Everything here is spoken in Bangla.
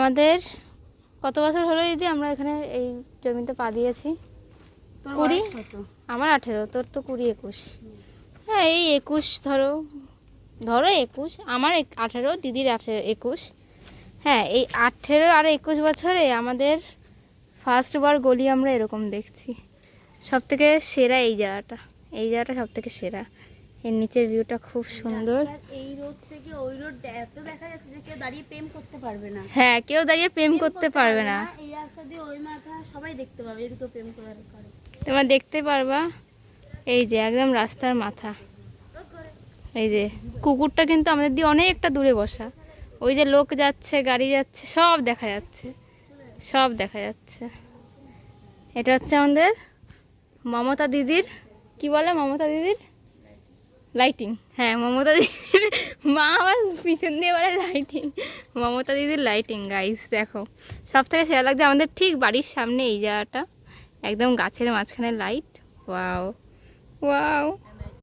আমাদের কত বছর হলো দিদি আমরা এখানে এই জমিতে পা দিয়েছি? 20। আমার 18, তোর তো 20-21। হ্যাঁ এই 21 ধরো 21, আমার 18, দিদির 21। হ্যাঁ এই 18 আর 21 বছরে আমাদের ফার্স্টবার গলি আমরা এরকম দেখছি। সব থেকে সেরা এই জায়গাটা সব থেকে সেরা। এর নিচের ভিউটা খুব সুন্দর। এই রোড থেকে ওই রোড এত দেখা যাচ্ছে যে কেউ দাঁড়িয়ে প্রেম করতে পারবে না। হ্যাঁ কেউ দাঁড়িয়ে প্রেম করতে পারবে না। এই রাস্তা দিয়ে ওই মাথা সবাই দেখতে পাবে যদি কেউ প্রেম করে। তোমরা দেখতে পারবা। এই যে একদম রাস্তার মাথা। এই যে কুকুরটা কিন্তু আমাদের দিয়ে অনেকটা দূরে বসা। ওই যে লোক যাচ্ছে, গাড়ি যাচ্ছে, সব দেখা যাচ্ছে, সব দেখা যাচ্ছে। এটা হচ্ছে আমাদের মমতা দিদির, কি বলে মমতা দিদির লাইটিং। হ্যাঁ মমতা দিদির, মা আমার পিছন দিয়ে বলে লাইটিং, মমতা দিদির লাইটিং। গাইস দেখো সব থেকে সেরা লাগছে আমাদের ঠিক বাড়ির সামনে এই জায়গাটা, একদম গাছের মাঝখানে লাইট। Wow wow.